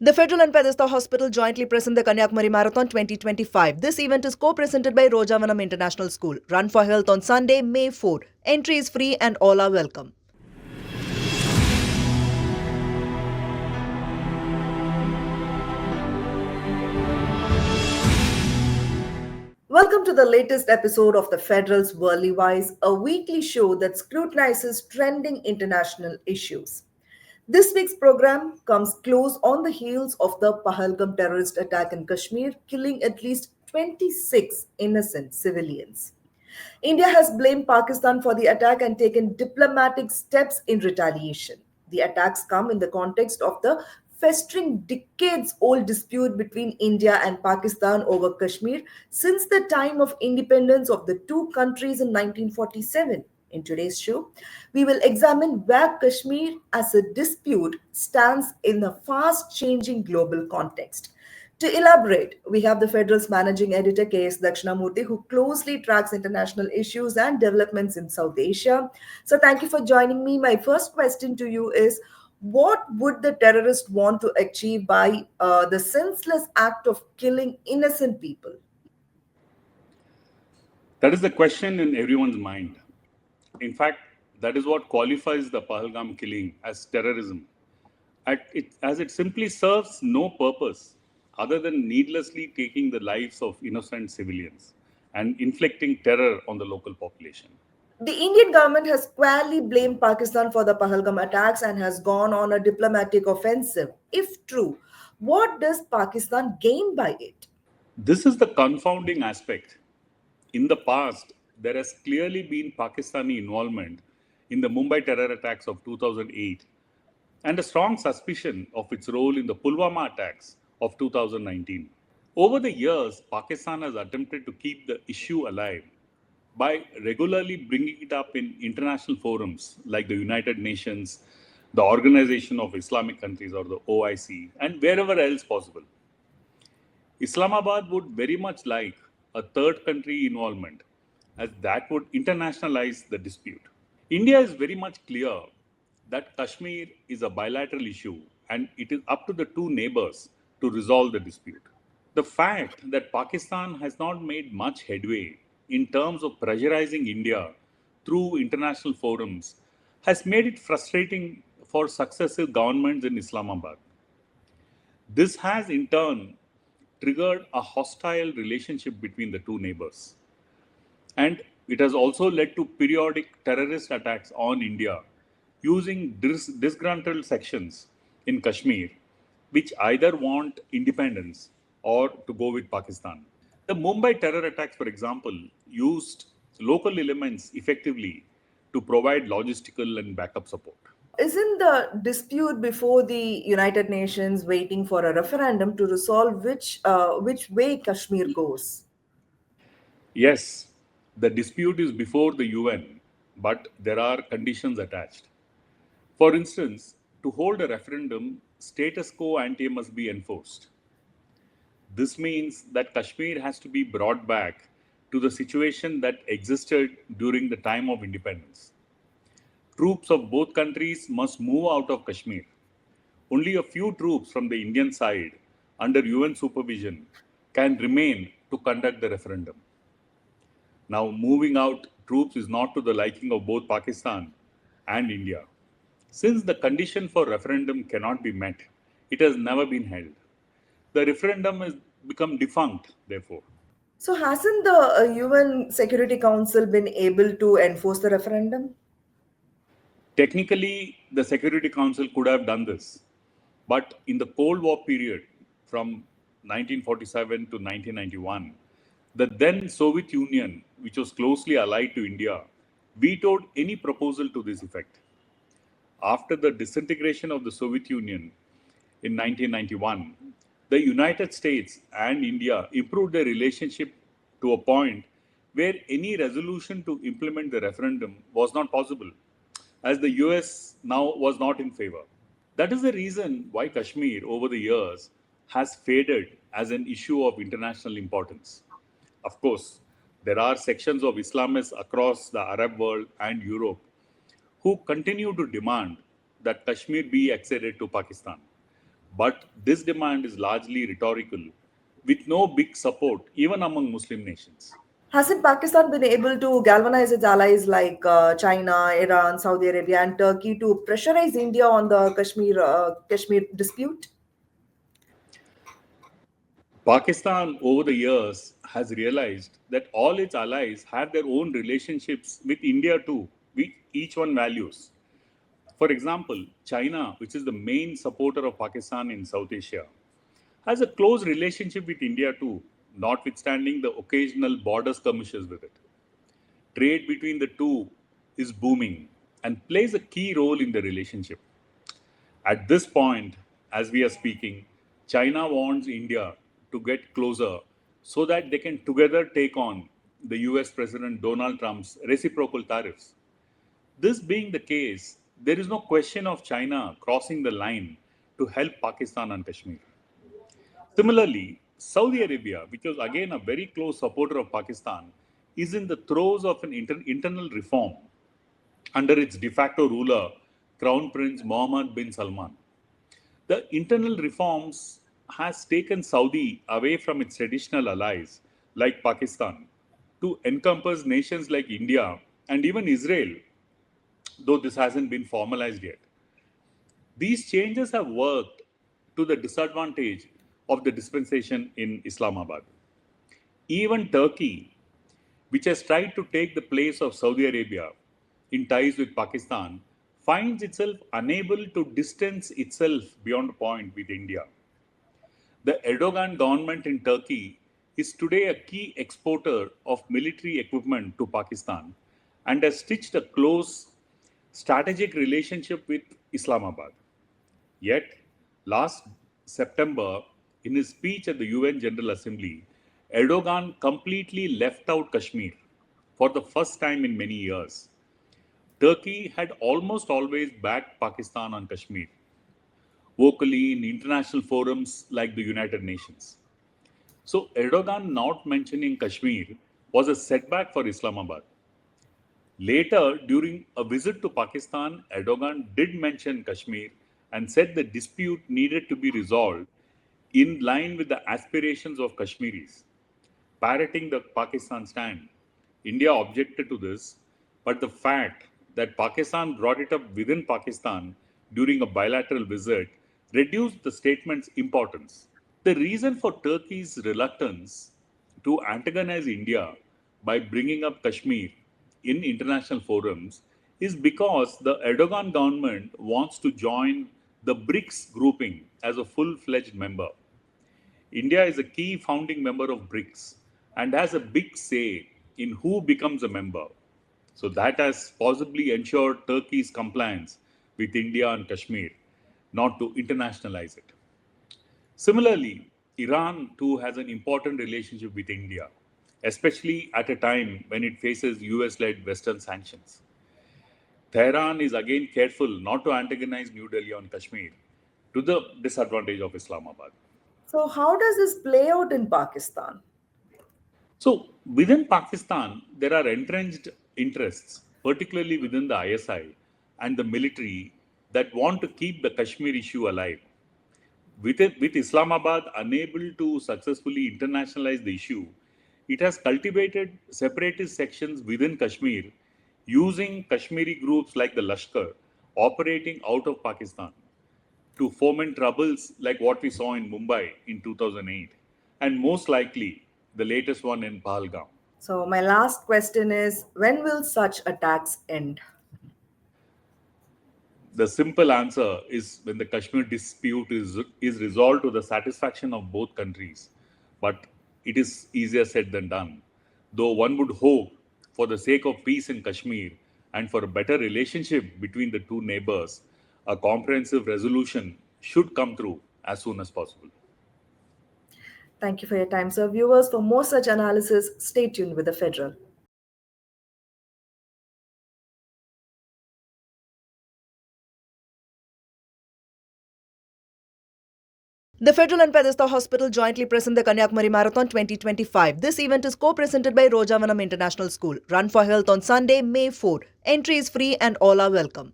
The Federal and Pedesta Hospital jointly present the Kanyakumari Marathon 2025. This event is co-presented by Rojavanam International School. Run for Health on Sunday, May 4. Entry is free and all are welcome. Welcome to the latest episode of the Federal's Worldly Wise, a weekly show that scrutinizes trending international issues. This week's program comes close on the heels of the Pahalgam terrorist attack in Kashmir, killing at least 26 innocent civilians. India has blamed Pakistan for the attack and taken diplomatic steps in retaliation. The attacks come in the context of the festering decades old dispute between India and Pakistan over Kashmir since the time of independence of the two countries in 1947. In today's show, we will examine where Kashmir as a dispute stands in a fast changing global context. To elaborate, we have the Federal's managing editor K.S. Dakshina, who closely tracks international issues and developments in South Asia. So, thank you for joining me. My first question to you is, what would the terrorist want to achieve by the senseless act of killing innocent people? That is the question in everyone's mind. In fact, that is what qualifies the Pahalgam killing as terrorism, as it simply serves no purpose other than needlessly taking the lives of innocent civilians and inflicting terror on the local population. The Indian government has squarely blamed Pakistan for the Pahalgam attacks and has gone on a diplomatic offensive. If true, what does Pakistan gain by it? This is the confounding aspect. In the past, there has clearly been Pakistani involvement in the Mumbai terror attacks of 2008 and a strong suspicion of its role in the Pulwama attacks of 2019. Over the years, Pakistan has attempted to keep the issue alive by regularly bringing it up in international forums like the United Nations, the Organization of Islamic Countries or the OIC, and wherever else possible. Islamabad would very much like a third country involvement, as that would internationalize the dispute. India is very much clear that Kashmir is a bilateral issue and it is up to the two neighbors to resolve the dispute. The fact that Pakistan has not made much headway in terms of pressurizing India through international forums has made it frustrating for successive governments in Islamabad. This has in turn triggered a hostile relationship between the two neighbors. And it has also led to periodic terrorist attacks on India using disgruntled sections in Kashmir, which either want independence or to go with Pakistan. The Mumbai terror attacks, for example, used local elements effectively to provide logistical and backup support. Isn't the dispute before the United Nations waiting for a referendum to resolve which way Kashmir goes? Yes, the dispute is before the UN, but there are conditions attached. For instance, to hold a referendum, status quo ante must be enforced. This means that Kashmir has to be brought back to the situation that existed during the time of independence. Troops of both countries must move out of Kashmir. Only a few troops from the Indian side, under UN supervision, can remain to conduct the referendum. Now, moving out troops is not to the liking of both Pakistan and India. Since the condition for referendum cannot be met, it has never been held. The referendum has become defunct, therefore. So, hasn't the UN Security Council been able to enforce the referendum? Technically, the Security Council could have done this. But in the Cold War period, from 1947 to 1991, the then Soviet Union, which was closely allied to India, vetoed any proposal to this effect. After the disintegration of the Soviet Union in 1991, the United States and India improved their relationship to a point where any resolution to implement the referendum was not possible, as the US now was not in favor. That is the reason why Kashmir over the years has faded as an issue of international importance. Of course, there are sections of Islamists across the Arab world and Europe who continue to demand that Kashmir be acceded to Pakistan. But this demand is largely rhetorical, with no big support even among Muslim nations. Hasn't Pakistan been able to galvanize its allies like China, Iran, Saudi Arabia, and Turkey to pressurize India on the Kashmir dispute? Pakistan, over the years, has realized that all its allies have their own relationships with India too, with each one values. For example, China, which is the main supporter of Pakistan in South Asia, has a close relationship with India too, notwithstanding the occasional border skirmishes with it. Trade between the two is booming and plays a key role in the relationship. At this point, as we are speaking, China wants India to get closer so that they can together take on the US President Donald Trump's reciprocal tariffs. This being the case, there is no question of China crossing the line to help Pakistan and Kashmir. Similarly, Saudi Arabia, which was again a very close supporter of Pakistan, is in the throes of an internal reform under its de facto ruler, Crown Prince Mohammed bin Salman. The internal reforms has taken Saudi away from its traditional allies like Pakistan to encompass nations like India and even Israel, though this hasn't been formalized yet. These changes have worked to the disadvantage of the dispensation in Islamabad. Even Turkey, which has tried to take the place of Saudi Arabia in ties with Pakistan, finds itself unable to distance itself beyond a point with India. The Erdogan government in Turkey is today a key exporter of military equipment to Pakistan and has stitched a close strategic relationship with Islamabad. Yet, last September, in his speech at the UN General Assembly, Erdogan completely left out Kashmir for the first time in many years. Turkey had almost always backed Pakistan on Kashmir, vocally in international forums like the United Nations. So, Erdogan not mentioning Kashmir was a setback for Islamabad. Later, during a visit to Pakistan, Erdogan did mention Kashmir and said the dispute needed to be resolved in line with the aspirations of Kashmiris. Parroting the Pakistan stand, India objected to this, but the fact that Pakistan brought it up within Pakistan during a bilateral visit reduced the statement's importance. The reason for Turkey's reluctance to antagonize India by bringing up Kashmir in international forums is because the Erdogan government wants to join the BRICS grouping as a full fledged member. India is a key founding member of BRICS and has a big say in who becomes a member. So that has possibly ensured Turkey's compliance with India and Kashmir, not to internationalize it. Similarly, Iran too has an important relationship with India, especially at a time when it faces US led Western sanctions. Tehran is again careful not to antagonize New Delhi on Kashmir to the disadvantage of Islamabad. So, how does this play out in Pakistan? So, within Pakistan, there are entrenched interests, particularly within the ISI and the military, that want to keep the Kashmir issue alive. With Islamabad unable to successfully internationalize the issue, it has cultivated separatist sections within Kashmir using Kashmiri groups like the Lashkar operating out of Pakistan to foment troubles like what we saw in Mumbai in 2008, and most likely the latest one in Pahalgam. So, my last question is, when will such attacks end? The simple answer is when the Kashmir dispute is resolved to the satisfaction of both countries. But it is easier said than done. Though one would hope, for the sake of peace in Kashmir and for a better relationship between the two neighbors, a comprehensive resolution should come through as soon as possible. Thank you for your time, sir. Viewers, for more such analysis, stay tuned with the Federal. The Federal and Pedesta Hospital jointly present the Kanyakumari Marathon 2025. This event is co-presented by Rojavanam International School. Run for Health on Sunday, May 4. Entry is free and all are welcome.